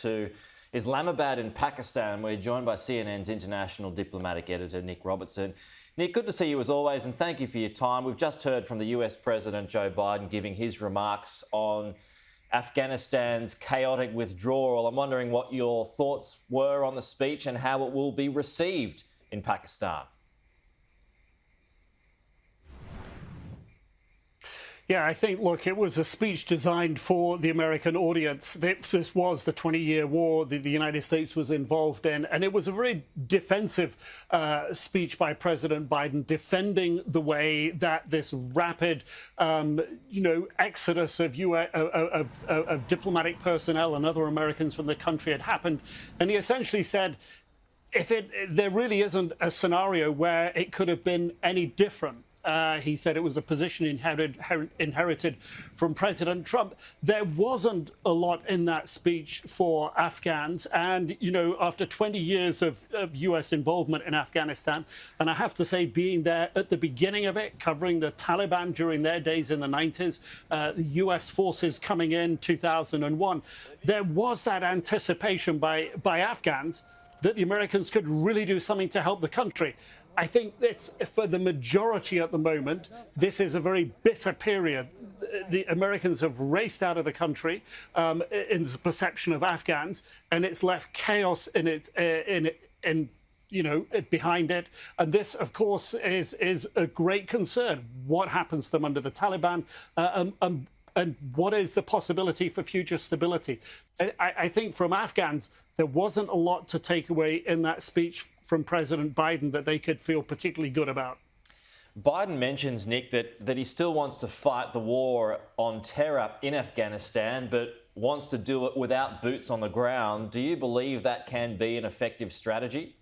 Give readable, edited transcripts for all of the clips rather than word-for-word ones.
to Islamabad in Pakistan. We're joined by CNN's international diplomatic editor, Nick Robertson. Nick, good to see you as always, and thank you for your time. We've just heard from the US President Joe Biden giving his remarks on Afghanistan's chaotic withdrawal. I'm wondering what your thoughts were on the speech and how it will be received in Pakistan. Yeah, I think, look, it was a speech designed for the American audience. This was the 20-year war that the United States was involved in, and it was a very defensive speech by President Biden, defending the way that this rapid, exodus of diplomatic personnel and other Americans from the country had happened. And he essentially said, there really isn't a scenario where it could have been any different. He said it was a position inherited from President Trump. There wasn't a lot in that speech for Afghans. And, after 20 years of US involvement in Afghanistan, and I have to say, being there at the beginning of it, covering the Taliban during their days in the 90s, the US forces coming in 2001, there was that anticipation by Afghans that the Americans could really do something to help the country. I think it's, for the majority at the moment, this is a very bitter period. The Americans have raced out of the country in the perception of Afghans, and it's left chaos behind it. And this, of course, is a great concern. What happens to them under the Taliban? And what is the possibility for future stability? I think from Afghans, there wasn't a lot to take away in that speech from President Biden that they could feel particularly good about. Biden mentions, Nick, that he still wants to fight the war on terror in Afghanistan, but wants to do it without boots on the ground. Do you believe that can be an effective strategy?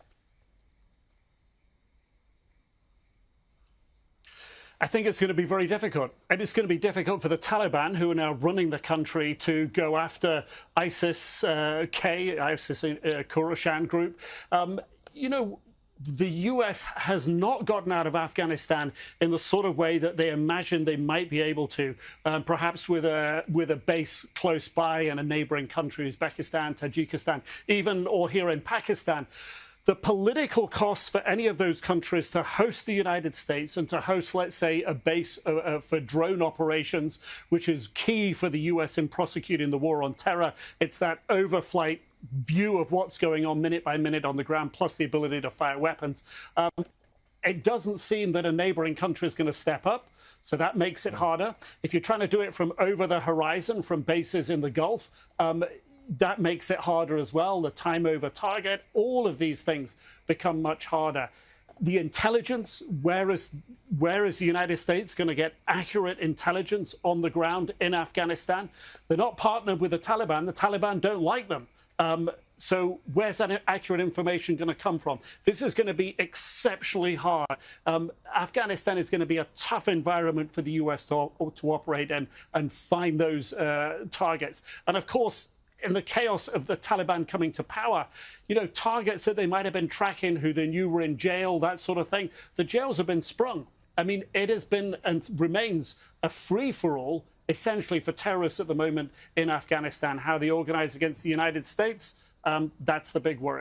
I think it's going to be very difficult. And it's going to be difficult for the Taliban, who are now running the country, to go after ISIS-K, Khorasan group. The US has not gotten out of Afghanistan in the sort of way that they imagined they might be able to, perhaps with a base close by in a neighboring country, Uzbekistan, Tajikistan, or here in Pakistan. The political cost for any of those countries to host the United States and to host, let's say, a base for drone operations, which is key for the US in prosecuting the war on terror. It's that overflight view of what's going on minute by minute on the ground, plus the ability to fire weapons. It doesn't seem that a neighboring country is going to step up, so that makes it harder. If you're trying to do it from over the horizon, from bases in the Gulf, that makes it harder as well. The time over target, all of these things become much harder. The intelligence, where is the United States going to get accurate intelligence on the ground in Afghanistan? They're not partnered with the Taliban. The Taliban don't like them. So where's that accurate information going to come from? This is going to be exceptionally hard. Afghanistan is going to be a tough environment for the US to operate in and find those targets. And of course, in the chaos of the Taliban coming to power, targets that they might have been tracking, who they knew were in jail, that sort of thing, the jails have been sprung. I mean, it has been and remains a free-for-all, essentially, for terrorists at the moment in Afghanistan. How they organize against the United States, that's the big worry.